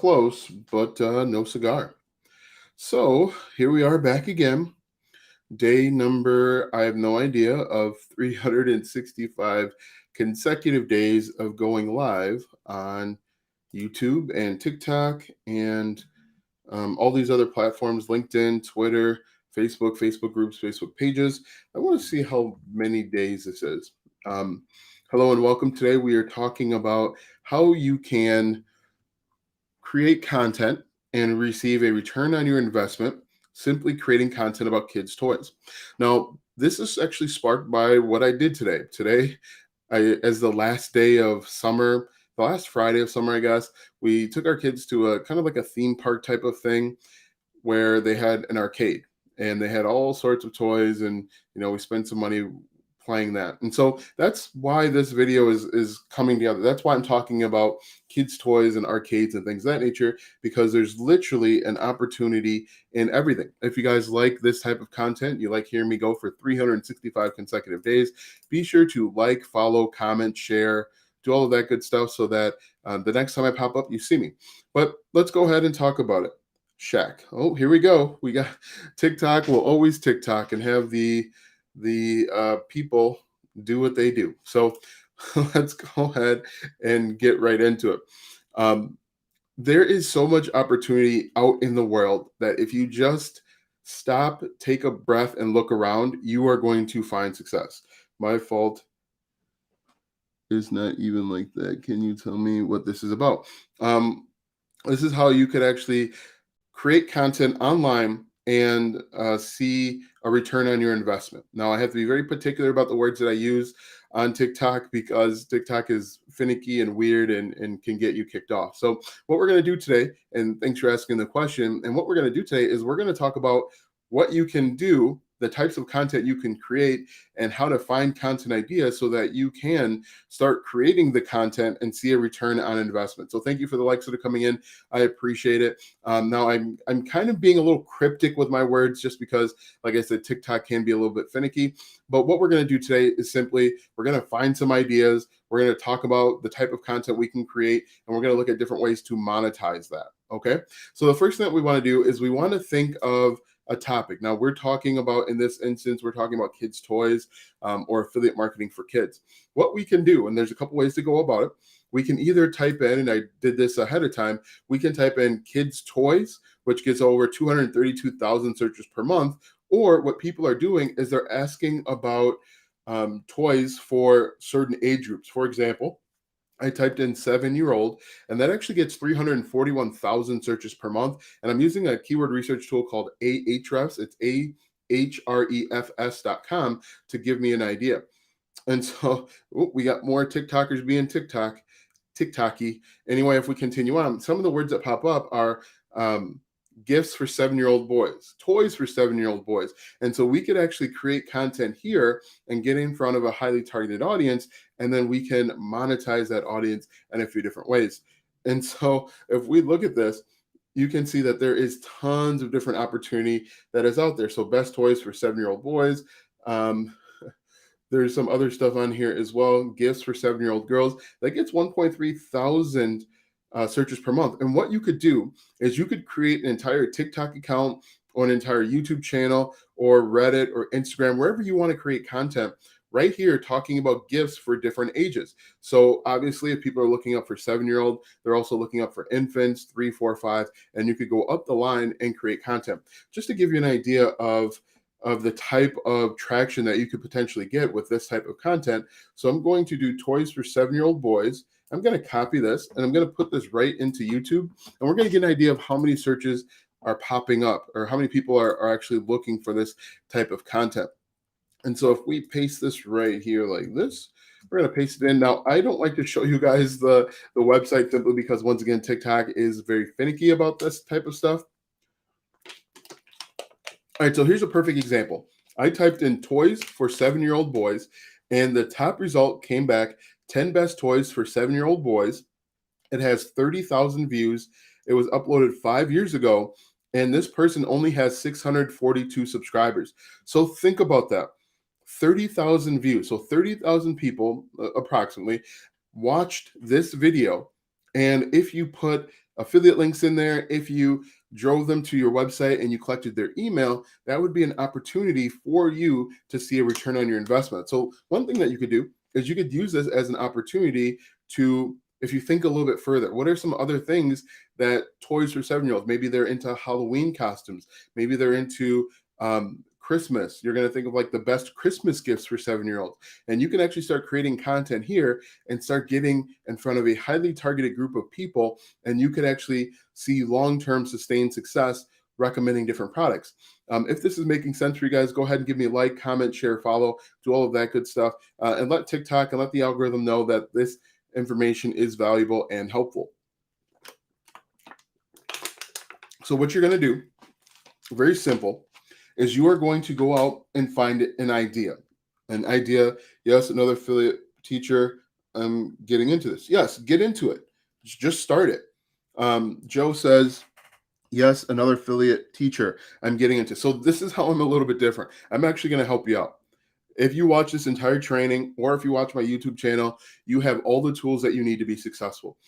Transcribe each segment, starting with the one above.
close, but no cigar. So here we are back again. Day number, I have no idea, of 365 consecutive days of going live on YouTube and TikTok and all these other platforms, LinkedIn, Twitter, Facebook groups, Facebook pages. I want to see how many days this is. Um, Hello and welcome. Today we are talking about how you can create content and receive a return on your investment simply creating content about kids' toys. Now, this is actually sparked by what I did today. Today, as the last day of summer, the last Friday of summer, I guess, we took our kids to a kind of like a theme park type of thing where they had an arcade and they had all sorts of toys, and we spent some money playing that. And so that's why this video is coming together. That's why I'm talking about kids toys and arcades and things of that nature, because there's literally an opportunity in everything. If you guys like this type of content, you like hearing me go for 365 consecutive days, be sure to like, follow, comment, share, do all of that good stuff so that the next time I pop up, you see me. But let's go ahead and talk about it. Shaq. Oh, here we go. We got TikTok. Will always TikTok and have the people do what they do. So let's go ahead and get right into it. There is so much opportunity out in the world that if you just stop, take a breath, and look around, you are going to find success. My fault is not even like that. Can you tell me what this is about? This is how you could actually create content online and see a return on your investment. Now, I have to be very particular about the words that I use on TikTok because TikTok is finicky and weird and can get you kicked off. So what we're going to do today, and thanks for asking the question, and what we're going to do today is we're going to talk about what you can do, the types of content you can create, and how to find content ideas so that you can start creating the content and see a return on investment. So thank you for the likes that are coming in. I appreciate it. Now I'm kind of being a little cryptic with my words just because, like I said, TikTok can be a little bit finicky. But what we're going to do today is simply we're going to find some ideas. We're going to talk about the type of content we can create, and we're going to look at different ways to monetize that. Okay. So the first thing that we want to do is we want to think of a topic. Now we're talking about, in this instance, we're talking about kids' toys or affiliate marketing for kids. What we can do, and there's a couple ways to go about it. We can either type in, and I did this ahead of time, we can type in kids' toys, which gets over 232,000 searches per month. Or what people are doing is they're asking about toys for certain age groups. For example, I typed in 7-year-old, and that actually gets 341,000 searches per month. And I'm using a keyword research tool called Ahrefs. It's ahrefs.com to give me an idea. And so we got more TikTokers being TikToky. Anyway, if we continue on, some of the words that pop up are gifts for 7-year-old boys, toys for 7-year-old boys. And so we could actually create content here and get in front of a highly targeted audience, and then we can monetize that audience in a few different ways. And so if we look at this, you can see that there is tons of different opportunity that is out there. So best toys for 7-year-old boys. There's some other stuff on here as well. Gifts for 7-year-old girls. That gets 1.3 thousand searches per month. And what you could do is you could create an entire TikTok account or an entire YouTube channel or Reddit or Instagram, wherever you want to create content, right here talking about gifts for different ages. So obviously, if people are looking up for 7-year-old, they're also looking up for infants, 3, 4, 5, and you could go up the line and create content. Just to give you an idea of the type of traction that you could potentially get with this type of content. So I'm going to do toys for 7-year-old boys. I'm going to copy this and I'm going to put this right into YouTube, and we're going to get an idea of how many searches are popping up or how many people are actually looking for this type of content. And so if we paste this right here like this, we're going to paste it in. Now, I don't like to show you guys the website simply because, once again, TikTok is very finicky about this type of stuff. All right, so here's a perfect example. I typed in toys for 7-year-old boys, and the top result came back 10 best toys for 7-year-old boys. It has 30,000 views. It was uploaded 5 years ago, and this person only has 642 subscribers. So think about that. 30,000 views. So 30,000 people approximately watched this video. And if you put affiliate links in there. If you drove them to your website and you collected their email, that would be an opportunity for you to see a return on your investment. So one thing that you could do is you could use this as an opportunity to, if you think a little bit further, what are some other things that toys for 7-year-olds? Maybe they're into Halloween costumes. Maybe they're into Christmas. You're going to think of like the best Christmas gifts for 7-year-olds. And you can actually start creating content here and start getting in front of a highly targeted group of people. And you could actually see long-term sustained success recommending different products. If this is making sense for you guys, go ahead and give me a like, comment, share, follow, do all of that good stuff. And let TikTok and let the algorithm know that this information is valuable and helpful. So what you're going to do, very simple, is you are going to go out and find an idea. An idea, yes, another affiliate teacher, I'm getting into this. Yes, get into it. Just start it. Joe says, yes, another affiliate teacher, I'm getting into. So this is how I'm a little bit different. I'm actually going to help you out. If you watch this entire training, or if you watch my YouTube channel, you have all the tools that you need to be successful.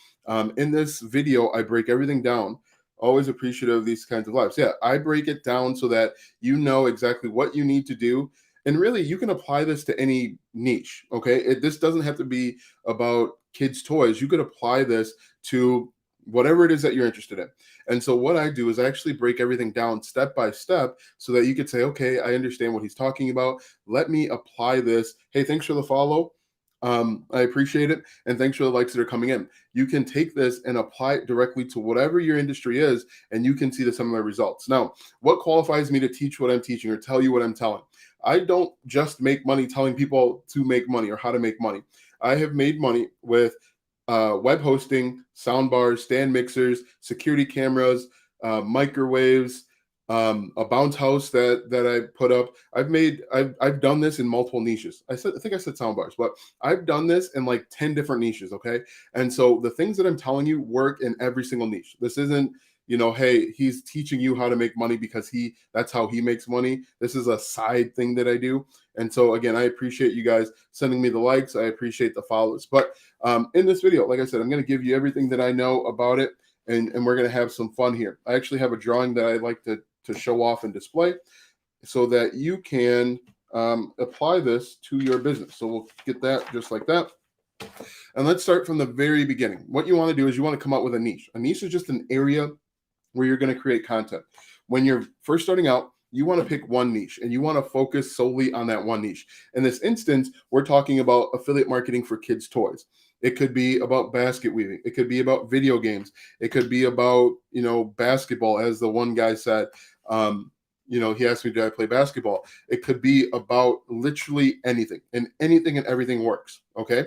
In this video, I break everything down. Always appreciative of these kinds of lives. Yeah, I break it down so that you know exactly what you need to do. And really, you can apply this to any niche, okay? This doesn't have to be about kids' toys. You could apply this to whatever it is that you're interested in. And so what I do is I actually break everything down step by step so that you could say, okay, I understand what he's talking about. Let me apply this. Hey, thanks for the follow. I appreciate it. And thanks for the likes that are coming in. You can take this and apply it directly to whatever your industry is, and you can see the similar results. Now, what qualifies me to teach what I'm teaching or tell you what I'm telling? I don't just make money telling people to make money or how to make money. I have made money with web hosting, sound bars, stand mixers, security cameras, microwaves, a bounce house that I put up. I've done this in multiple niches. I think I said sound bars, but I've done this in like 10 different niches. Okay. And so the things that I'm telling you work in every single niche. This isn't, hey, he's teaching you how to make money because that's how he makes money. This is a side thing that I do. And so again, I appreciate you guys sending me the likes. I appreciate the follows. But in this video, like I said, I'm going to give you everything that I know about it. And we're going to have some fun here. I actually have a drawing that I like to show off and display so that you can apply this to your business. So we'll get that just like that. And let's start from the very beginning. What you want to do is you want to come up with a niche. A niche is just an area where you're going to create content. When you're first starting out, you want to pick one niche and you want to focus solely on that one niche. In this instance, we're talking about affiliate marketing for kids' toys. It could be about basket weaving. It could be about video games. It could be about, basketball, as the one guy said. He asked me, did I play basketball? It could be about literally anything, and anything and everything works. Okay.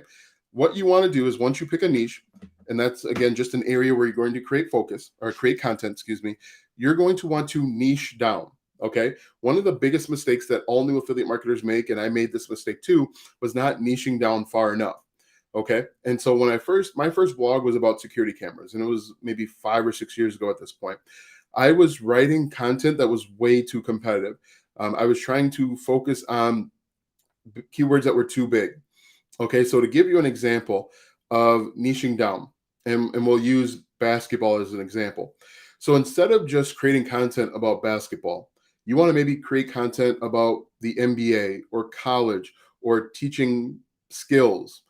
What you want to do is once you pick a niche, and that's again just an area where you're going to create content, you're going to want to niche down. Okay. One of the biggest mistakes that all new affiliate marketers make, and I made this mistake too, was not niching down far enough. Okay. And so when my first blog was about security cameras, and it was maybe 5 or 6 years ago at this point, I was writing content that was way too competitive. I was trying to focus on keywords that were too big. Okay. So to give you an example of niching down, and we'll use basketball as an example. So instead of just creating content about basketball, you want to maybe create content about the NBA or college or teaching skills.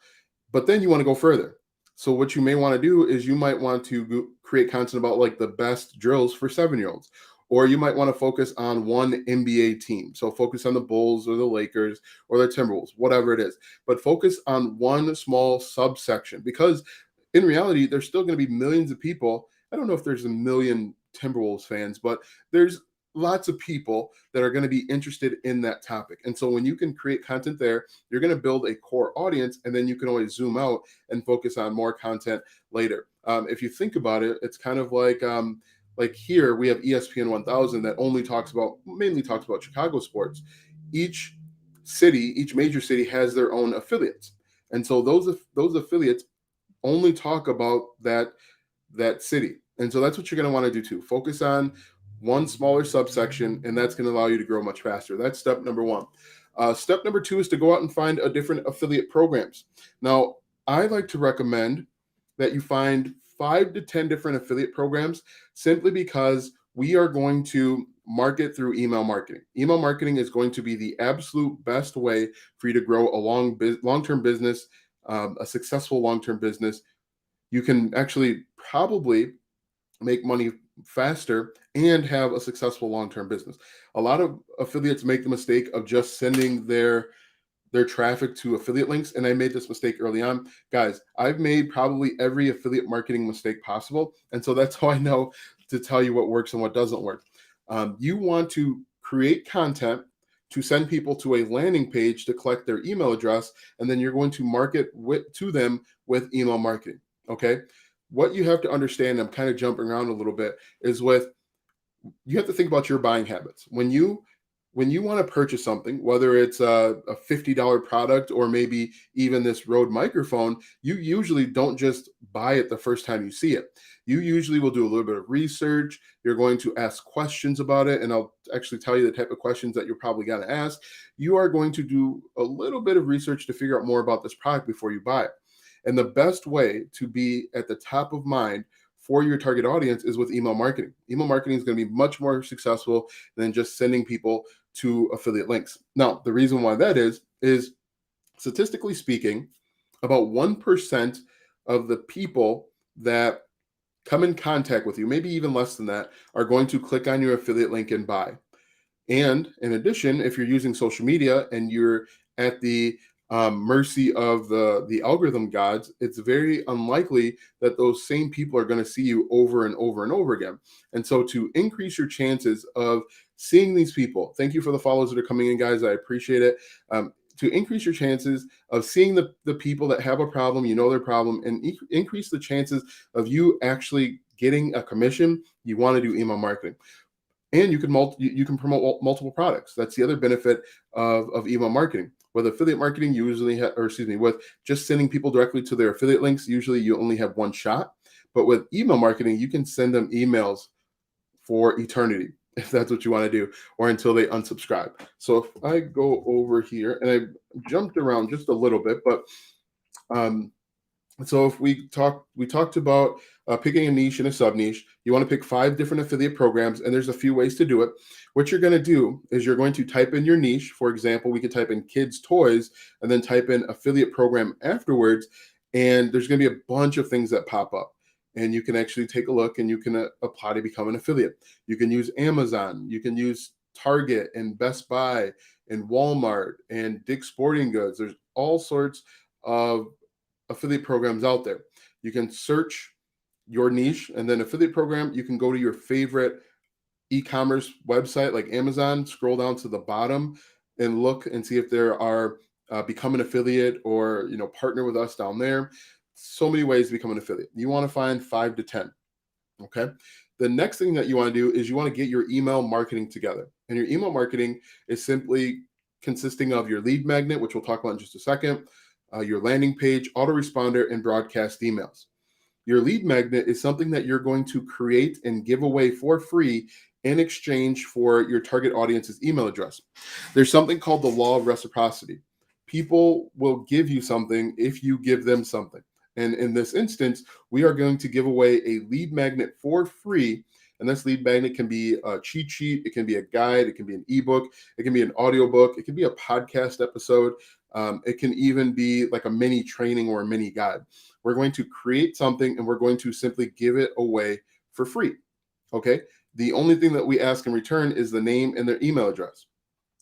But then you want to go further. So what you may want to do is you might want to create content about like the best drills for 7-year-olds, or you might want to focus on one NBA team. So focus on the Bulls or the Lakers or the Timberwolves, whatever it is, but focus on one small subsection, because in reality, there's still going to be millions of people. I don't know if there's a million Timberwolves fans, but there's lots of people that are going to be interested in that topic. And so when you can create content there, you're going to build a core audience, and then you can always zoom out and focus on more content later. If you think about it, it's kind of like here we have ESPN 1000 that mainly talks about Chicago sports. Each major city has their own affiliates. And so those affiliates only talk about that city. And so that's what you're going to want to do too. Focus on one smaller subsection, and that's going to allow you to grow much faster. That's step number one. Step number two is to go out and find different affiliate programs. Now, I like to recommend that you find 5 to 10 different affiliate programs simply because we are going to market through email marketing. Email marketing is going to be the absolute best way for you to grow a long-term business, a successful long-term business. You can actually probably make money faster and have a successful long-term business. A lot of affiliates make the mistake of just sending their traffic to affiliate links. And I made this mistake early on. Guys, I've made probably every affiliate marketing mistake possible. And so that's how I know to tell you what works and what doesn't work. You want to create content to send people to a landing page to collect their email address, and then you're going to market to them with email marketing. Okay. What you have to understand, I'm kind of jumping around a little bit, is you have to think about your buying habits. When you want to purchase something, whether it's a $50 product or maybe even this Rode microphone, you usually don't just buy it the first time you see it. You usually will do a little bit of research. You're going to ask questions about it, and I'll actually tell you the type of questions that you're probably going to ask. You are going to do a little bit of research to figure out more about this product before you buy it. And the best way to be at the top of mind for your target audience is with email marketing. Email marketing is going to be much more successful than just sending people to affiliate links. Now, the reason why that is statistically speaking, about 1% of the people that come in contact with you, maybe even less than that, are going to click on your affiliate link and buy. And in addition, if you're using social media and you're at the mercy of the algorithm gods, it's very unlikely that those same people are going to see you over and over and over again. And so to increase your chances of seeing these people, thank you for the follows that are coming in, guys. I appreciate it. To increase your chances of seeing the people that have a problem, you know their problem, and increase the chances of you actually getting a commission, you want to do email marketing. And you can promote multiple products. That's the other benefit of email marketing. With affiliate marketing, you usually with just sending people directly to their affiliate links, usually you only have one shot. But with email marketing, you can send them emails for eternity, if that's what you want to do, or until they unsubscribe. So if I go over here, and I jumped around just a little bit, but so if we talked about picking a niche and a sub niche. You want to pick 5 different affiliate programs, and there's a few ways to do it. What you're going to do is you're going to type in your niche. For example, we could type in kids toys and then type in affiliate program afterwards, and there's going to be a bunch of things that pop up. And you can actually take a look and you can apply to become an affiliate. You can use Amazon, you can use Target and Best Buy and Walmart and Dick's Sporting Goods. There's all sorts of affiliate programs out there. You can search your niche and then affiliate program. You can go to your favorite e-commerce website like Amazon, scroll down to the bottom and look and see if there are become an affiliate or partner with us down there. So many ways to become an affiliate. You want to find 5 to 10. Okay. The next thing that you want to do is you want to get your email marketing together. And your email marketing is simply consisting of your lead magnet, which we'll talk about in just a second, your landing page, autoresponder, and broadcast emails. Your lead magnet is something that you're going to create and give away for free in exchange for your target audience's email address. There's something called the law of reciprocity. People will give you something if you give them something. And in this instance, we are going to give away a lead magnet for free. And this lead magnet can be a cheat sheet. It can be a guide. It can be an ebook. It can be an audiobook. It can be a podcast episode. It can even be like a mini training or a mini guide. We're going to create something and we're going to simply give it away for free. Okay. The only thing that we ask in return is the name and their email address.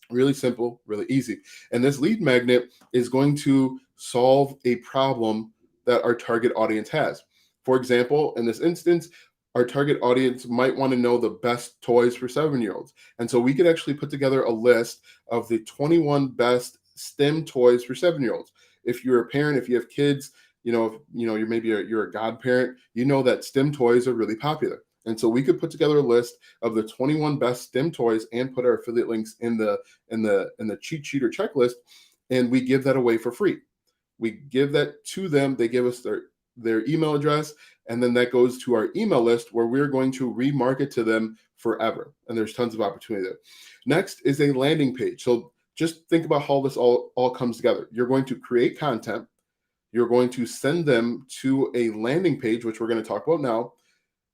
Really simple, really easy. And this lead magnet is going to solve a problem that our target audience has. For example, in this instance, our target audience might want to know the best toys for 7-year-olds. And so we could actually put together a list of the 21 best STEM toys for 7-year-olds. If you're a parent, if you have kids, you're a godparent, that STEM toys are really popular. And so we could put together a list of the 21 best STEM toys and put our affiliate links in the cheat sheet or checklist, and we give that away for free. We give that to them. They give us their email address, and then that goes to our email list where we're going to remarket to them forever. And there's tons of opportunity there. Next is a landing page. So just think about how this all comes together. You're going to create content. you're going to send them to a landing page, which we're going to talk about now.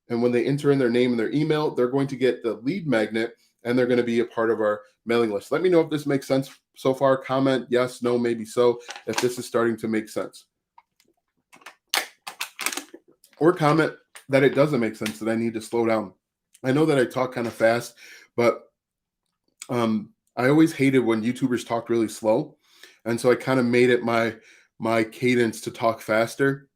And when they enter in their name and their email, they're going to get the lead magnet, and they're going to be a part of our mailing list. Let me know if this makes sense so far. Comment yes, no, maybe so, if this is starting to make sense. Or comment that it doesn't make sense, that I need to slow down. I know that I talk kind of fast, but I always hated when YouTubers talked really slow. And so I kind of made it my cadence to talk faster.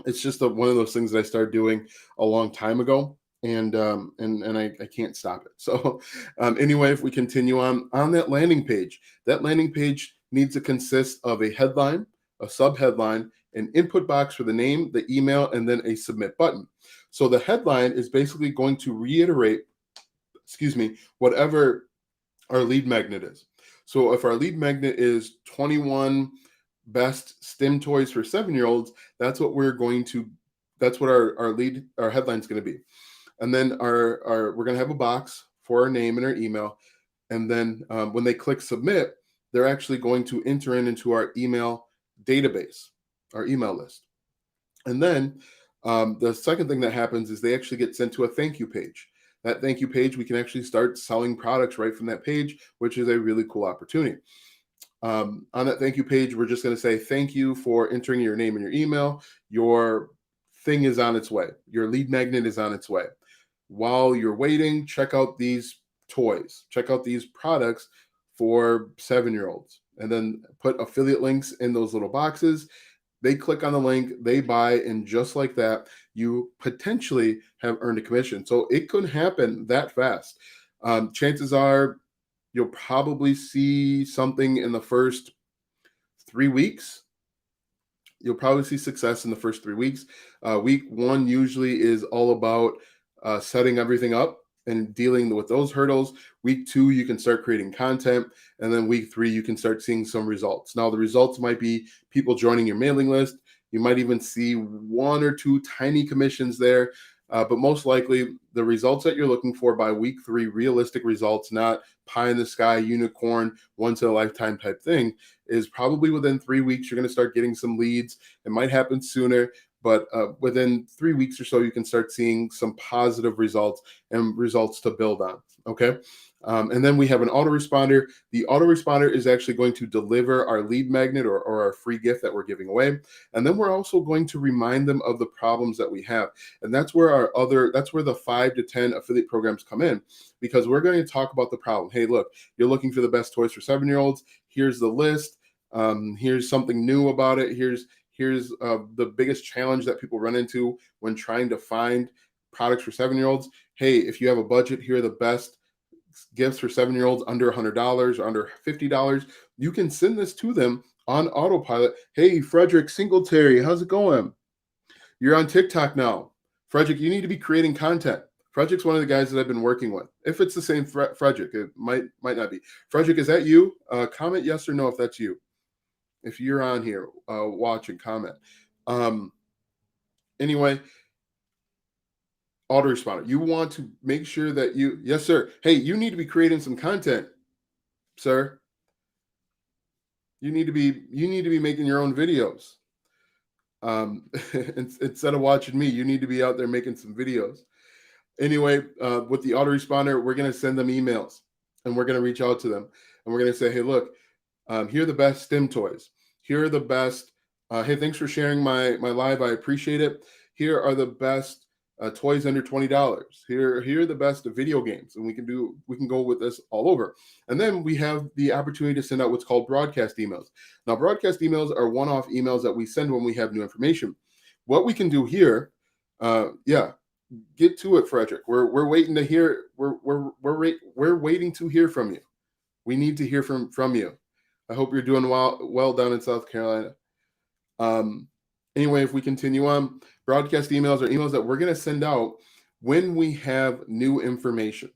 It's just one of those things that I started doing a long time ago, and I can't stop it. So anyway, if we continue on that landing page needs to consist of a headline, a subheadline, an input box for the name, the email, and then a submit button. So the headline is basically going to reiterate, whatever our lead magnet is. So if our lead magnet is 21 best STEM toys for 7-year-olds, that's what our headline is going to be. And then we're going to have a box for our name and our email. And then when they click submit, they're actually going to enter into our email database, our email list. And then the second thing that happens is they actually get sent to a thank you page. That thank you page, we can actually start selling products right from that page, which is a really cool opportunity. On that thank you page, we're just going to say thank you for entering your name and your email. Your thing is on its way. Your lead magnet is on its way. While you're waiting, check out these toys. Check out these products for 7-year-olds. And then put affiliate links in those little boxes. They click on the link, they buy, and just like that, you potentially have earned a commission. So it could happen that fast. Chances are you'll probably see something in the first 3 weeks. You'll probably see success in the first 3 weeks. Week 1 usually is all about setting everything up and dealing with those hurdles. Week 2, you can start creating content. And then week 3, you can start seeing some results. Now, the results might be people joining your mailing list. You might even see 1 or 2 tiny commissions there. But most likely, the results that you're looking for by week 3, realistic results, not pie in the sky, unicorn, once in a lifetime type thing, is probably within 3 weeks, you're going to start getting some leads. It might happen sooner, but within 3 weeks or so, you can start seeing some positive results and results to build on. Okay. And then we have an autoresponder. The autoresponder is actually going to deliver our lead magnet or our free gift that we're giving away. And then we're also going to remind them of the problems that we have. And that's where that's where the 5 to 10 affiliate programs come in, because we're going to talk about the problem. Hey, look, you're looking for the best toys for 7-year-olds. Here's the list. Here's something new about it. Here's the biggest challenge that people run into when trying to find products for 7-year-olds. Hey, if you have a budget, here are the best gifts for 7-year-olds under $100 or under $50. You can send this to them on autopilot. Hey, Frederick Singletary, how's it going? You're on TikTok now. Frederick, you need to be creating content. Frederick's one of the guys that I've been working with. If it's the same Frederick, it might not be. Frederick, is that you? Comment yes or no if that's you. If you're on here, watch and comment. Anyway, autoresponder. You want to make sure that yes, sir. Hey, you need to be creating some content, sir. You need to be making your own videos. Instead of watching me, you need to be out there making some videos. Anyway, with the autoresponder, we're going to send them emails, and we're going to reach out to them, and we're going to say, hey, look, here are the best STEM toys. Here are the best. Hey, thanks for sharing my live. I appreciate it. Here are the best toys under $20. Here are the best video games, and we can go with this all over. And then we have the opportunity to send out what's called broadcast emails. Now, broadcast emails are one-off emails that we send when we have new information. What we can do here, get to it, Frederick. We're waiting to hear. We're waiting to hear from you. We need to hear from you. I hope you're doing well down in South Carolina. Anyway, if we continue on, broadcast emails are emails that we're going to send out when we have new information.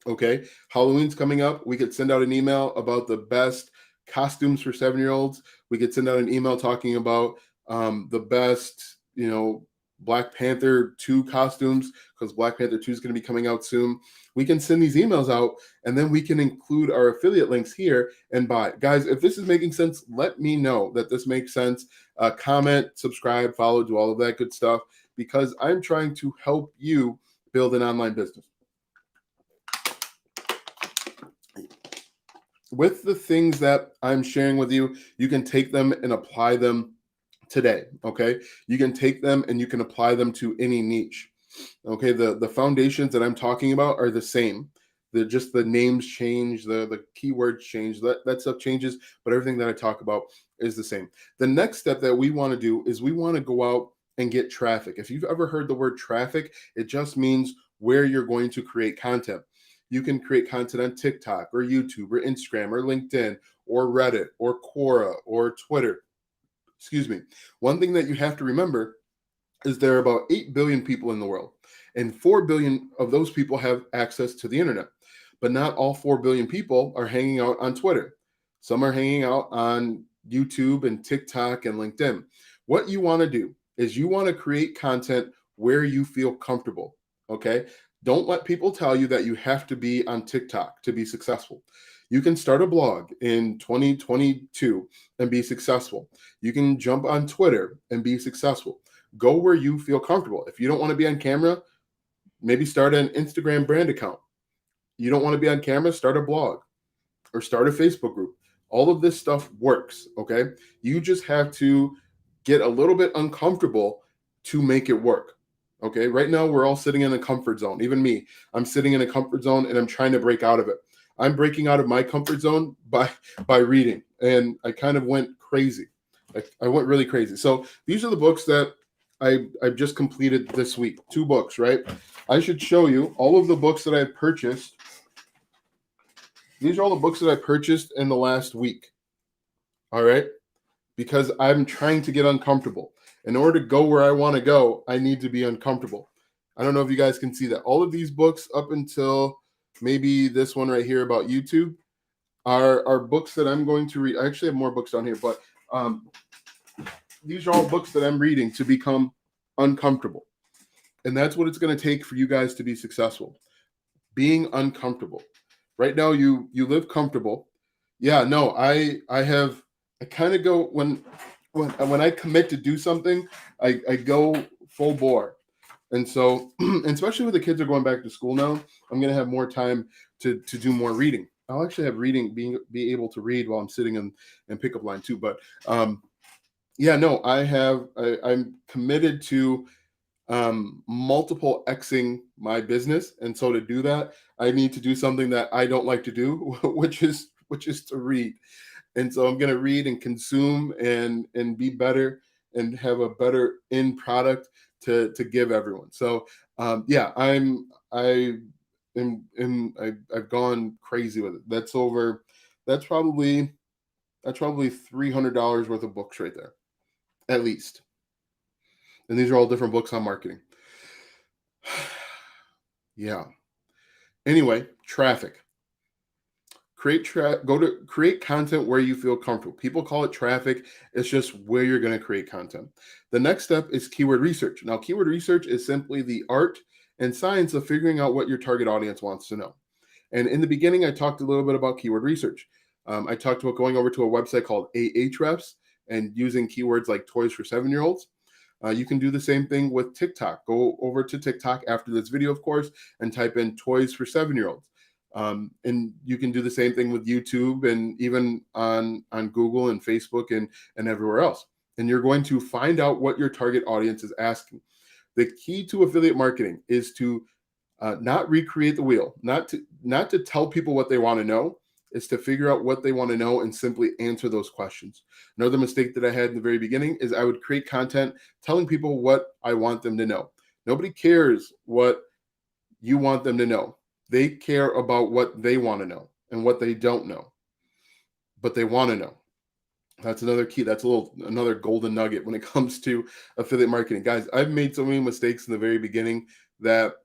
Okay, Halloween's coming up. We could send out an email about the best costumes for 7-year-olds. We could send out an email talking about the best, Black Panther 2 costumes, because Black Panther 2 is going to be coming out soon. We can send these emails out, and then we can include our affiliate links here and buy. Guys, if this is making sense, let me know that this makes sense. Comment, subscribe, follow, do all of that good stuff, because I'm trying to help you build an online business. With the things that I'm sharing with you, you can take them and apply them today. Okay. You can take them and you can apply them to any niche. Okay. The foundations that I'm talking about are the same. Just the names change, the keywords change, that stuff changes, but everything that I talk about is the same. The next step that we want to do is we want to go out and get traffic. If you've ever heard the word traffic, it just means where you're going to create content. You can create content on TikTok or YouTube or Instagram or LinkedIn or Reddit or Quora or Twitter. Excuse me. One thing that you have to remember is there are about 8 billion people in the world, and 4 billion of those people have access to the internet. But not all 4 billion people are hanging out on Twitter. Some are hanging out on YouTube and TikTok and LinkedIn. What you want to do is you want to create content where you feel comfortable. Okay. Don't let people tell you that you have to be on TikTok to be successful. You can start a blog in 2022 and be successful. You can jump on Twitter and be successful. Go where you feel comfortable. If you don't want to be on camera, maybe start an Instagram brand account. You don't want to be on camera, start a blog or start a Facebook group. All of this stuff works. Okay. You just have to get a little bit uncomfortable to make it work. Okay. Right now, we're all sitting in a comfort zone. Even me, I'm sitting in a comfort zone and I'm trying to break out of it. I'm breaking out of my comfort zone by reading. And I kind of went crazy. I went really crazy. So these are the books that I've just completed this week. 2 books, right? I should show you all of the books that I've purchased. These are all the books that I purchased in the last week. All right. Because I'm trying to get uncomfortable. In order to go where I want to go, I need to be uncomfortable. I don't know if you guys can see that. All of these books up until maybe this one right here about YouTube are books that I'm going to read. I actually have more books down here, but these are all books that I'm reading to become uncomfortable. And that's what it's going to take for you guys to be successful. Being uncomfortable. Right now, you live comfortable. Yeah, no, I kind of go when I commit to do something, I go full bore. And so, especially when the kids are going back to school now, I'm going to have more time to do more reading. I'll actually have reading, be able to read while I'm sitting in pickup line too. But yeah, no, I'm committed to multiple Xing my business. And so to do that, I need to do something that I don't like to do, which is to read. And so I'm going to read and consume and be better and have a better end product to give everyone. So yeah, I've gone crazy with it. That's probably $300 worth of books right there, at least. And these are all different books on marketing. Yeah. Anyway, traffic. Create content where you feel comfortable. People call it traffic. It's just where you're going to create content. The next step is keyword research. Now, keyword research is simply the art and science of figuring out what your target audience wants to know. And in the beginning, I talked a little bit about keyword research. I talked about going over to a website called Ahrefs and using keywords like toys for 7-year-olds. You can do the same thing with TikTok. Go over to TikTok after this video, of course, and type in toys for 7-year-olds. And you can do the same thing with YouTube and even on Google and Facebook and everywhere else. And you're going to find out what your target audience is asking. The key to affiliate marketing is to not recreate the wheel, not to tell people what they want to know. Is to figure out what they want to know and simply answer those questions. Another mistake that I had in the very beginning is I would create content telling people what I want them to know. Nobody cares what you want them to know. They care about what they want to know and what they don't know, but they want to know. That's another key. That's another golden nugget when it comes to affiliate marketing. Guys, I've made so many mistakes in the very beginning that,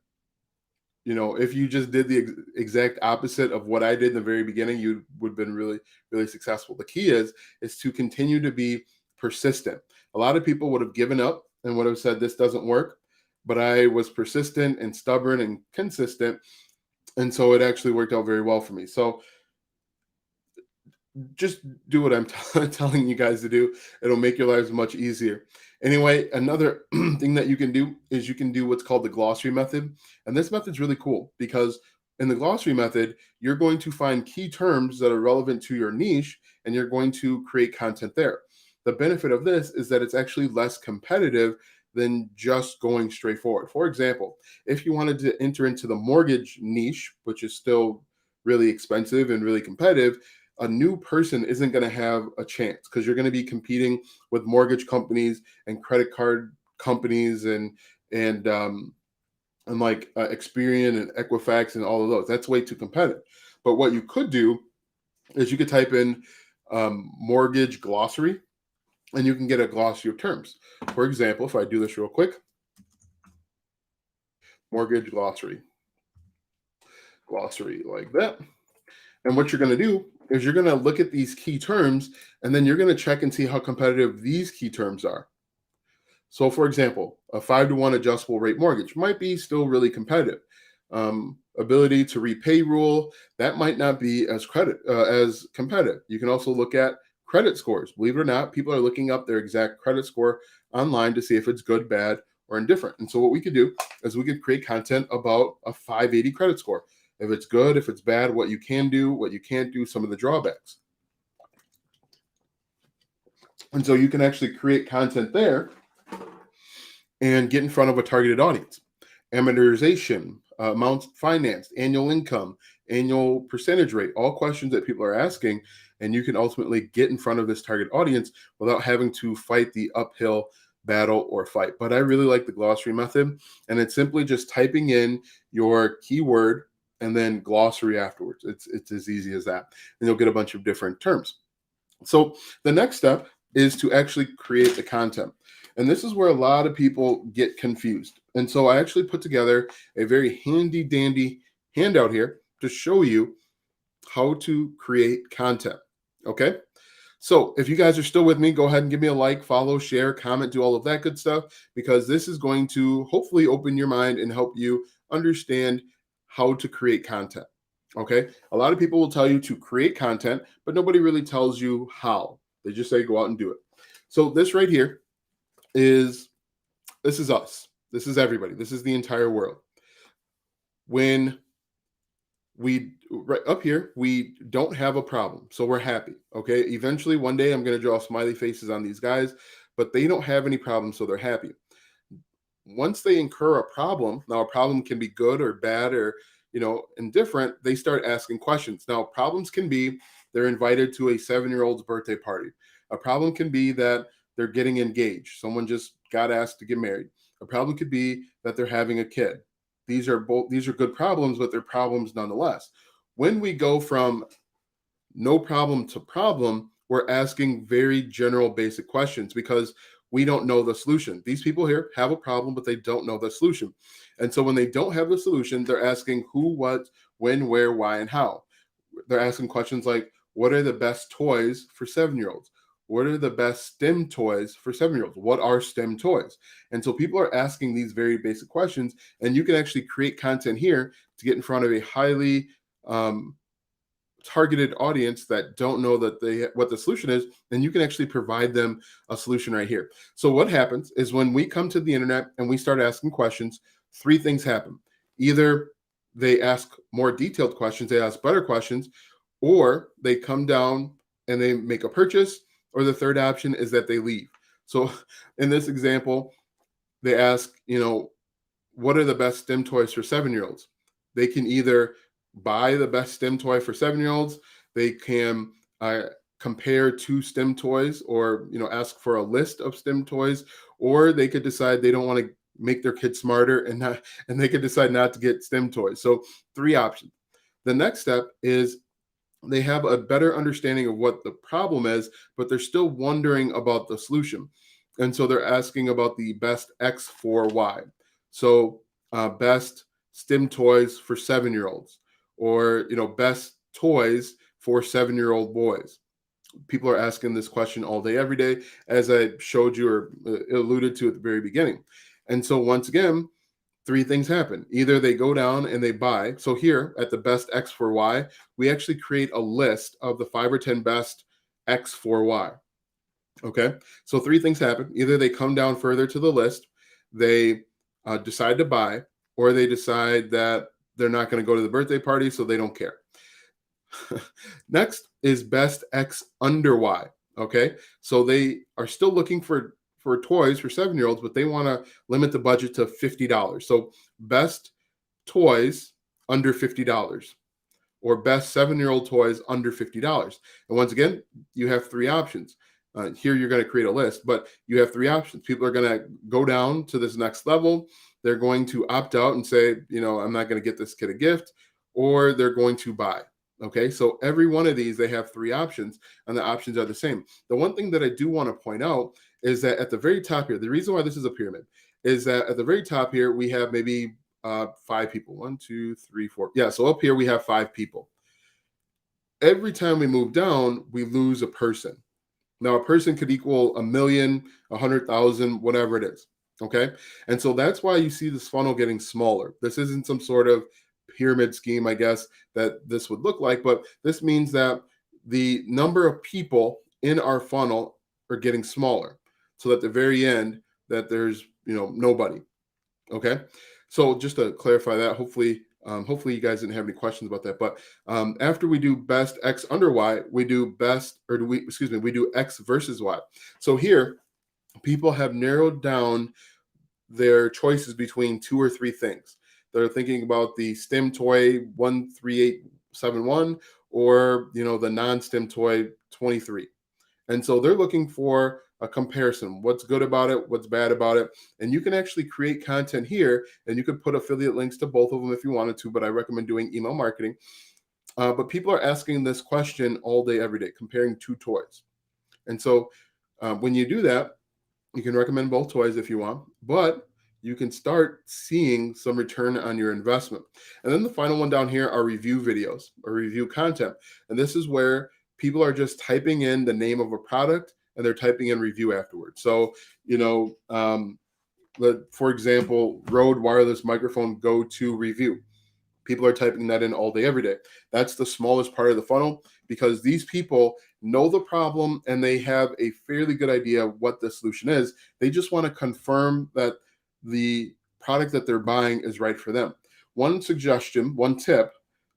if you just did the exact opposite of what I did in the very beginning, you would have been really, really successful. The key is to continue to be persistent. A lot of people would have given up and would have said this doesn't work, but I was persistent and stubborn and consistent, and so it actually worked out very well for me. So just do what I'm telling you guys to do. It'll make your lives much easier. Anyway, another thing that you can do is you can do what's called the glossary method. And this method's really cool because in the glossary method, you're going to find key terms that are relevant to your niche and you're going to create content there. The benefit of this is that it's actually less competitive than just going straight forward. For example, if you wanted to enter into the mortgage niche, which is still really expensive and really competitive, a new person isn't going to have a chance because you're going to be competing with mortgage companies and credit card companies and like Experian and Equifax and all of those. That's way too competitive. But what you could do is you could type in mortgage glossary and you can get a glossary of terms. For example, if I do this real quick, mortgage glossary like that. And what you're going to do is you're going to look at these key terms and then you're going to check and see how competitive these key terms are. So, for example, a 5-to-1 adjustable rate mortgage might be still really competitive. Ability to repay rule, that might not be as as competitive. You can also look at credit scores. Believe it or not, people are looking up their exact credit score online to see if it's good, bad, or indifferent. And so what we could do is we could create content about a 580 credit score. If it's good, if it's bad, what you can do, what you can't do, some of the drawbacks. And so you can actually create content there and get in front of a targeted audience. Amortization, amounts financed, annual income, annual percentage rate, all questions that people are asking. And you can ultimately get in front of this target audience without having to fight the uphill battle or fight. But I really like the glossary method. And it's simply just typing in your keyword and then glossary afterwards. It's as easy as that. And you'll get a bunch of different terms. So the next step is to actually create the content. And this is where a lot of people get confused. And so I actually put together a very handy dandy handout here to show you how to create content. Okay. So if you guys are still with me, go ahead and give me a like, follow, share, comment, do all of that good stuff, because this is going to hopefully open your mind and help you understand how to create content. Okay. A lot of people will tell you to create content, but nobody really tells you how. They just say go out and do it. So this right here this is us. This is everybody. This is the entire world. When right up here, we don't have a problem. So we're happy. Okay. Eventually, one day I'm going to draw smiley faces on these guys, but they don't have any problems. So they're happy. Once they incur a problem, now a problem can be good or bad or, indifferent, they start asking questions. Now, problems can be they're invited to a 7-year-old's birthday party. A problem can be that they're getting engaged. Someone just got asked to get married. A problem could be that they're having a kid. These are good problems, but they're problems nonetheless. When we go from no problem to problem, we're asking very general basic questions because we don't know the solution. These people here have a problem, but they don't know the solution. And so when they don't have the solution, they're asking who, what, when, where, why, and how. They're asking questions like, what are the best toys for 7-year-olds? What are the best STEM toys for 7-year-olds? What are STEM toys? And so people are asking these very basic questions, and you can actually create content here to get in front of a highly targeted audience that don't know that what the solution is, and you can actually provide them a solution right here. So what happens is when we come to the internet and we start asking questions, 3 things happen. Either they ask more detailed questions, they ask better questions, or they come down and they make a purchase, or the third option is that they leave. So in this example, they ask, what are the best STEM toys for 7-year-olds? They can either buy the best STEM toy for 7-year-olds. They can compare 2 STEM toys, or ask for a list of STEM toys, or they could decide they don't want to make their kids smarter and they could decide not to get STEM toys. So 3 options. The next step is they have a better understanding of what the problem is, but they're still wondering about the solution. And so they're asking about the best X for Y. So best STEM toys for 7-year-olds, or best toys for 7-year-old boys, People are asking this question all day, every day, as I showed you or alluded to at the very beginning. And so once again, three things happen. Either they go down and they buy. So here at the best X for Y, we actually create a list of the 5 or 10 best X for Y. Okay. So three things happen. Either they come down further to the list, they decide to buy, or they decide that they're not going to go to the birthday party, so they don't care. Next is best X under Y. Okay. So they are still looking for toys for 7-year-olds, but they want to limit the budget to $50. So best toys under $50, or best 7-year-old toys under $50. And once again, you have three options. Here you're going to create a list, but you have three options. People are going to go down to this next level. They're going to opt out and say, I'm not going to get this kid a gift, or they're going to buy. Okay, so every one of these, they have three options, and the options are the same. The one thing that I do want to point out is that at the very top here, the reason why this is a pyramid is that at the very top here, we have maybe 5 people. 1, 2, 3, 4. Yeah, so up here we have 5 people. Every time we move down, we lose a person. Now, a person could equal 1,000,000, 100,000, whatever it is. Okay. And so that's why you see this funnel getting smaller. This isn't some sort of pyramid scheme, I guess, that this would look like, but this means that the number of people in our funnel are getting smaller. So at the very end, that there's, nobody. Okay. So just to clarify that, hopefully you guys didn't have any questions about that. But after we do best X under Y, we do we do X versus Y. So here, people have narrowed down their choices between 2 or 3 things. They're thinking about the STEM toy 13871 or, the non-STEM toy 23. And so they're looking for a comparison. What's good about it? What's bad about it? And you can actually create content here, and you could put affiliate links to both of them if you wanted to, but I recommend doing email marketing. But people are asking this question all day, every day, comparing 2 toys. And so when you do that, you can recommend both toys if you want, but you can start seeing some return on your investment. And then the final one down here are review videos or review content. And this is where people are just typing in the name of a product and they're typing in review afterwards. So, for example, Rode wireless microphone go-to review. People are typing that in all day, every day. That's the smallest part of the funnel because these people know the problem and they have a fairly good idea of what the solution is. They just want to confirm that the product that they're buying is right for them. One suggestion, one tip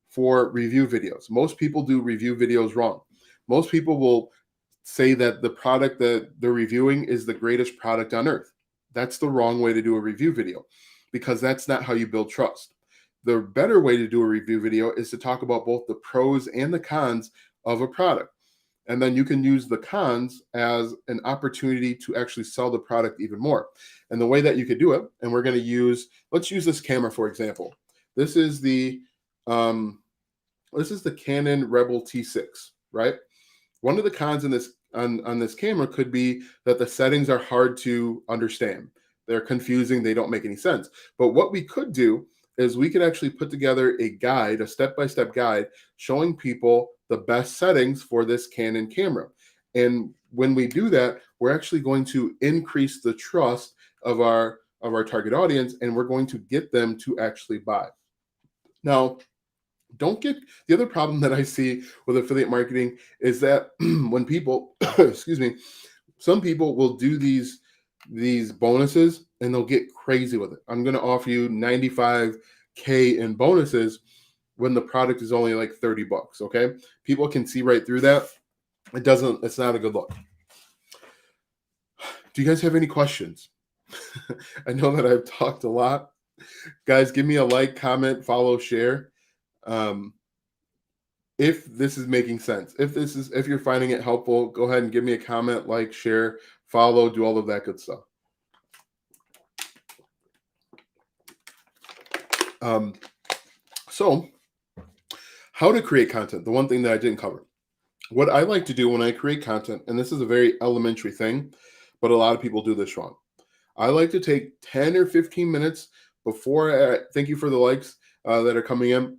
for review videos. Most people do review videos wrong. Most people will say that the product that they're reviewing is the greatest product on earth. That's the wrong way to do a review video because that's not how you build trust. The better way to do a review video is to talk about both the pros and the cons of a product. And then you can use the cons as an opportunity to actually sell the product even more. And the way that you could do it, and we're going to let's use this camera, for example. This is the Canon Rebel T6, right? One of the cons in this on this camera could be that the settings are hard to understand. They're confusing. They don't make any sense. But what we could do is we could actually put together a guide, a step-by-step guide showing people the best settings for this Canon camera. And when we do that, we're actually going to increase the trust of our target audience, and we're going to get them to actually buy. Now, the other problem that I see with affiliate marketing is that when people, some people will do these bonuses and they'll get crazy with it. I'm going to offer you $95K in bonuses when the product is only like $30. Okay. People can see right through that. It's not a good look. Do you guys have any questions? I know that I've talked a lot. Guys, give me a like, comment, follow, share. If this is making sense, if you're finding it helpful, go ahead and give me a comment, like, share, follow, do all of that good stuff. So how to create content, the one thing that I didn't cover. What I like to do when I create content, and this is a very elementary thing, but a lot of people do this wrong. I like to take 10 or 15 minutes before, thank you for the likes that are coming in,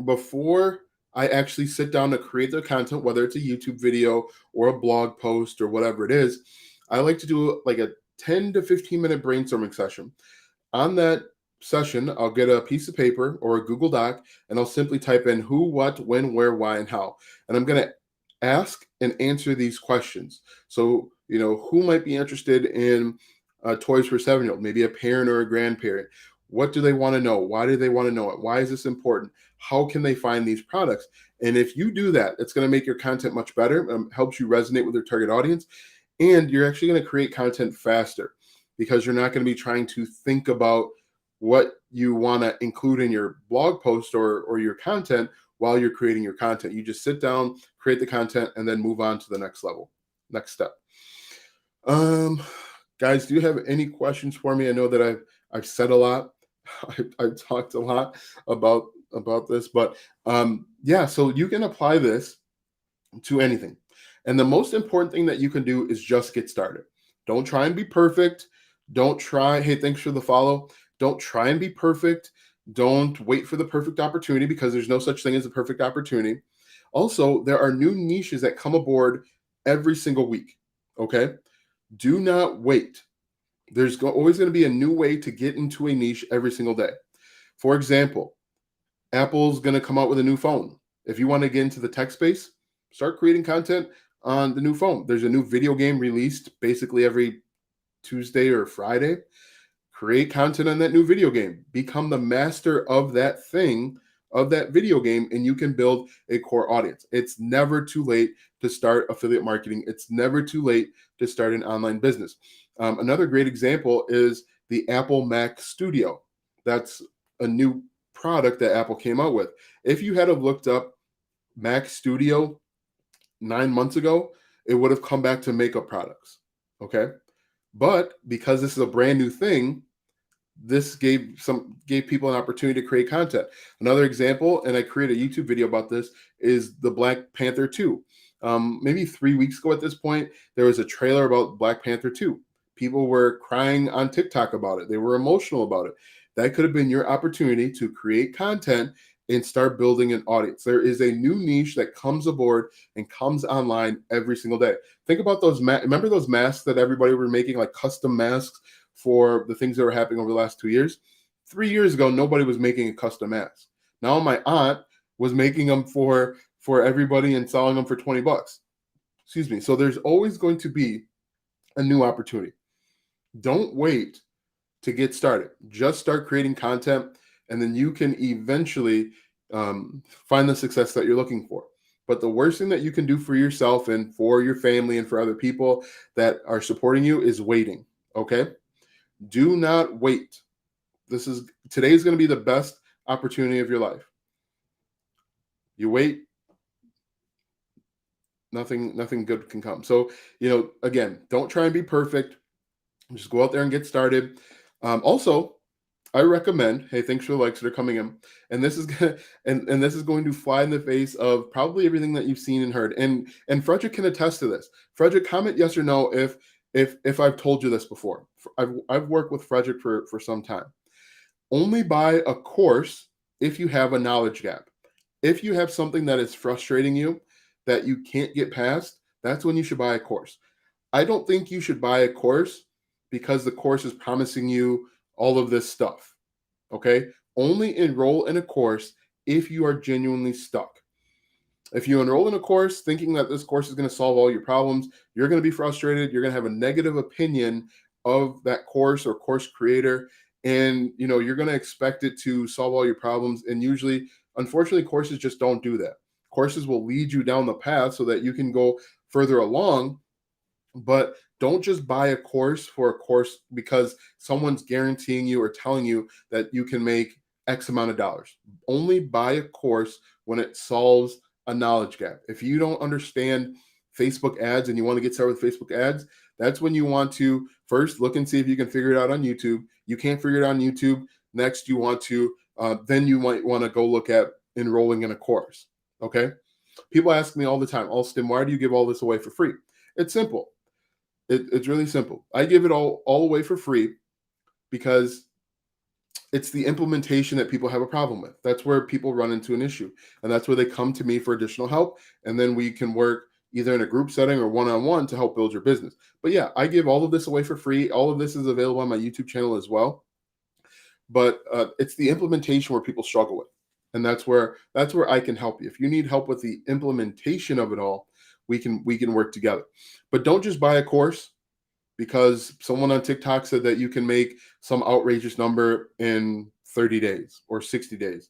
before I actually sit down to create the content, whether it's a YouTube video or a blog post or whatever it is. I like to do like a 10 to 15-minute brainstorming session. On that session, I'll get a piece of paper or a Google Doc and I'll simply type in who, what, when, where, why, and how. And I'm going to ask and answer these questions. So, who might be interested in toys for a 7-year-old? Maybe a parent or a grandparent. What do they want to know? Why do they want to know it? Why is this important? How can they find these products? And if you do that, it's going to make your content much better, helps you resonate with your target audience, and you're actually going to create content faster because you're not going to be trying to think about what you want to include in your blog post or your content while you're creating your content. You just sit down, create the content, and then move on to the next level, next step. Guys, do you have any questions for me? I know that I've said a lot. I've talked a lot about this, but yeah, so you can apply this to anything. And the most important thing that you can do is just get started. Don't try and be perfect. Don't try, hey, thanks for the follow. Don't try and be perfect. Don't wait for the perfect opportunity because there's no such thing as a perfect opportunity. Also, there are new niches that come aboard every single week. Okay. Do not wait. There's always going to be a new way to get into a niche every single day. For example, Apple's going to come out with a new phone. If you want to get into the tech space, start creating content on the new phone. There's a new video game released basically every Tuesday or Friday. Create content on that new video game. Become the master of that thing, of that video game, and you can build a core audience. It's never too late to start affiliate marketing. It's never too late to start an online business. Another great example is the Apple Mac Studio. That's a new product that Apple came out with. If you had have looked up Mac Studio 9 months ago, it would have come back to makeup products. Okay. But because this is a brand new thing, this gave people an opportunity to create content. Another example, and I created a YouTube video about this, is the Black Panther 2. Maybe 3 weeks ago at this point, there was a trailer about Black Panther 2. People were crying on TikTok about it. They were emotional about it. That could have been your opportunity to create content and start building an audience. There is a new niche that comes aboard and comes online every single day. Think about those remember those masks that everybody were making, like custom masks for the things that were happening over the last 2 years? 3 years ago, nobody was making a custom mask. Now my aunt was making them for everybody and selling them for $20. Excuse me. So there's always going to be a new opportunity. Don't wait to get started. Just start creating content, and then you can eventually find the success that you're looking for. But the worst thing that you can do for yourself and for your family and for other people that are supporting you is waiting. Okay? Do not wait. Today is going to be the best opportunity of your life. You wait, nothing good can come. So, again, don't try and be perfect. Just go out there and get started. Also, I recommend, hey, thanks for the likes that are coming in. And this is gonna and this is going to fly in the face of probably everything that you've seen and heard. And Frederick can attest to this. Frederick, comment yes or no if I've told you this before. I've worked with Frederick for some time. Only buy a course if you have a knowledge gap. If you have something that is frustrating you that you can't get past, that's when you should buy a course. I don't think you should buy a course because the course is promising you all of this stuff. Okay? Only enroll in a course if you are genuinely stuck. If you enroll in a course thinking that this course is going to solve all your problems, you're going to be frustrated. You're going to have a negative opinion of that course or course creator. And, you're going to expect it to solve all your problems. And usually, unfortunately, courses just don't do that. Courses will lead you down the path so that you can go further along. But don't just buy a course for a course because someone's guaranteeing you or telling you that you can make X amount of dollars. Only buy a course when it solves a knowledge gap. If you don't understand Facebook ads and you want to get started with Facebook ads, that's when you want to first look and see if you can figure it out on YouTube. You can't figure it out on YouTube. Next, you want to, then you might want to go look at enrolling in a course. Okay. People ask me all the time, Alston, why do you give all this away for free? It's simple. It's really simple. I give it all away for free because It's the implementation that people have a problem with. That's where people run into an issue. And that's where they come to me for additional help. And then we can work either in a group setting or one-on-one to help build your business. But yeah, I give all of this away for free. All of this is available on my YouTube channel as well. But it's the implementation where people struggle with. And that's where I can help you. If you need help with the implementation of it all, we can work together. But don't just buy a course because someone on TikTok said that you can make some outrageous number in 30 days or 60 days.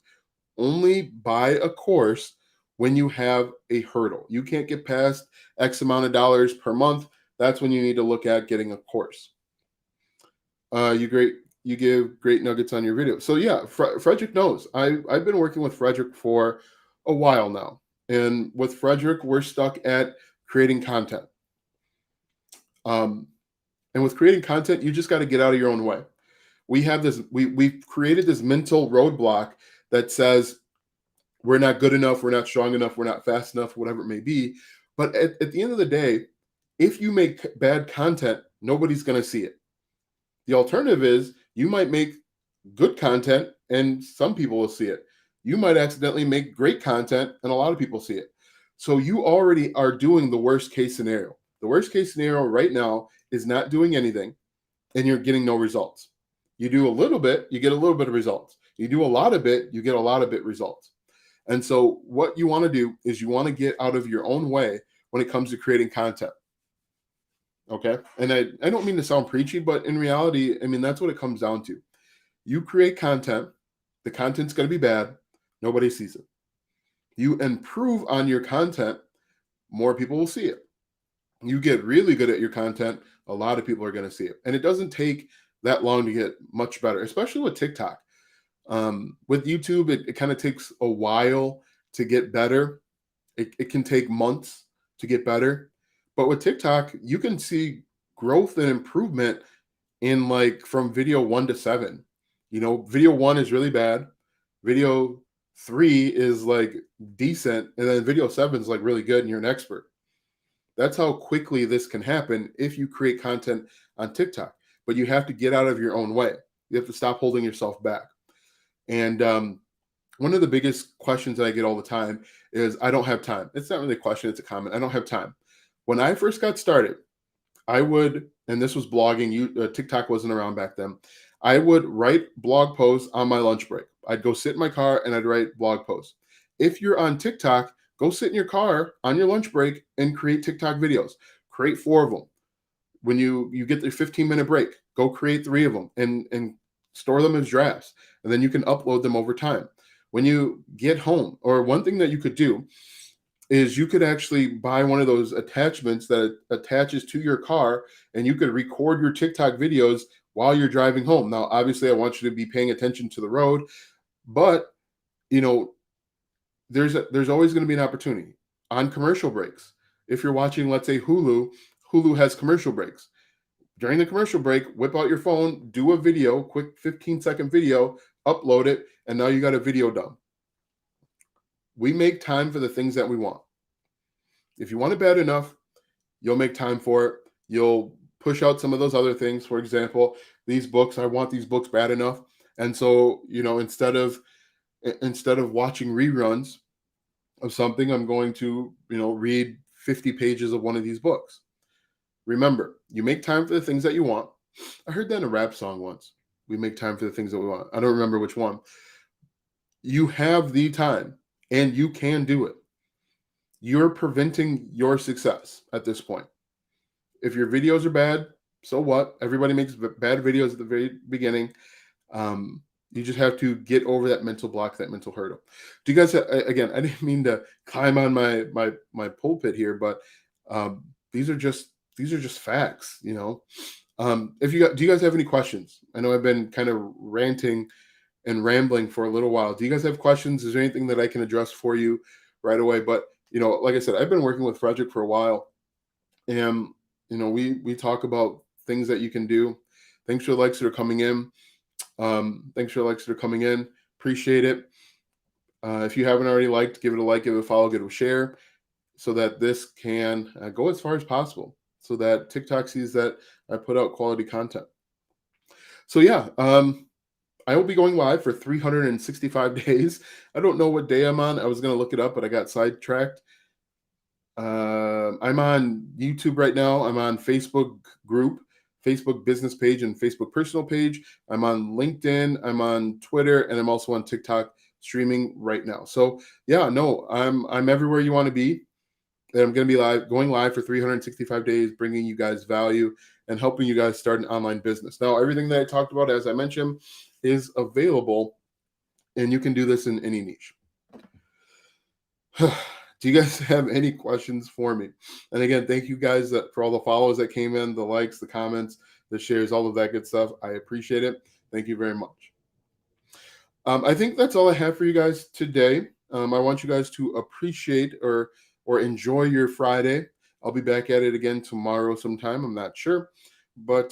Only buy a course when you have a hurdle. You can't get past X amount of dollars per month. That's when you need to look at getting a course. You give great nuggets on your video. So yeah, Frederick knows. I've been working with Frederick for a while now, and with Frederick, we're stuck at creating content. Um, and with creating content, you just got to get out of your own way. We've created this mental roadblock that says we're not good enough, we're not strong enough, we're not fast enough, whatever it may be. But at the end of the day, if you make bad content, nobody's going to see it. The alternative is you might make good content and some people will see it. You might accidentally make great content and a lot of people see it. So you already are doing the worst case scenario. The worst case scenario right now is not doing anything and you're getting no results. You do a little bit, you get a little bit of results. You do a lot of it, you get a lot of it results. And so what you want to do is you want to get out of your own way when it comes to creating content. Okay. And I don't mean to sound preachy, but in reality, I mean, that's what it comes down to. You create content, the content's going to be bad, nobody sees it. You improve on your content, more people will see it. You get really good at your content, a lot of people are going to see it. And it doesn't take that long to get much better, especially with TikTok. With YouTube, it kind of takes a while to get better. It can take months to get better. But with TikTok, you can see growth and improvement in like from video 1 to 7. Video 1 is really bad. Video 3 is like decent. And then video 7 is like really good and you're an expert. That's how quickly this can happen if you create content on TikTok. But you have to get out of your own way. You have to stop holding yourself back. And one of the biggest questions that I get all the time is, I don't have time. It's not really a question, it's a comment. I don't have time. When I first got started, I would, and this was blogging, TikTok wasn't around back then. I would write blog posts on my lunch break. I'd go sit in my car and I'd write blog posts. If you're on TikTok, go sit in your car on your lunch break and create TikTok videos. Create 4 of them. When you get the 15-minute break, go create 3 of them and store them as drafts. And then you can upload them over time. When you get home, or one thing that you could do is you could actually buy one of those attachments that attaches to your car, and you could record your TikTok videos while you're driving home. Now, obviously, I want you to be paying attention to the road, but there's always going to be an opportunity on commercial breaks. If you're watching, let's say Hulu has commercial breaks. During the commercial break, whip out your phone, do a video, quick 15-second video, upload it, and now you got a video done. We make time for the things that we want. If you want it bad enough, you'll make time for it. You'll push out some of those other things. For example, these books, I want these books bad enough. And so, instead of watching reruns of something, I'm going to, read 50 pages of one of these books. Remember, you make time for the things that you want. I heard that in a rap song once. We make time for the things that we want. I don't remember which one. You have the time and you can do it. You're preventing your success at this point. If your videos are bad, so what? Everybody makes bad videos at the very beginning. You just have to get over that mental block, that mental hurdle. Do you guys, again, I didn't mean to climb on my pulpit here, but these are just facts, do you guys have any questions? I know I've been kind of ranting and rambling for a little while. Do you guys have questions? Is there anything that I can address for you right away? But, like I said, I've been working with Frederick for a while, and, we talk about things that you can do. Thanks for the likes that are coming in. Appreciate it. If you haven't already liked, give it a like, give it a follow, give it a share, so that this can go as far as possible, so that TikTok sees that I put out quality content. So yeah, I will be going live for 365 days. I don't know what day I'm on. I was going to look it up, but I got sidetracked. I'm on YouTube right now. I'm on Facebook group, Facebook business page, and Facebook personal page. I'm on LinkedIn. I'm on Twitter, and I'm also on TikTok streaming right now. So yeah, no, I'm everywhere you want to be. And I'm going to be going live for 365 days, bringing you guys value and helping you guys start an online business. Now, everything that I talked about, as I mentioned, is available, and you can do this in any niche. Do you guys have any questions for me? And again, thank you guys for all the follows that came in, the likes, the comments, the shares, all of that good stuff. I appreciate it. Thank you very much. I think that's all I have for you guys today. I want you guys to appreciate or enjoy your Friday. I'll be back at it again tomorrow sometime. I'm not sure, but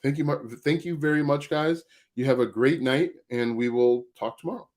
thank you very much, guys. You have a great night, and we will talk tomorrow.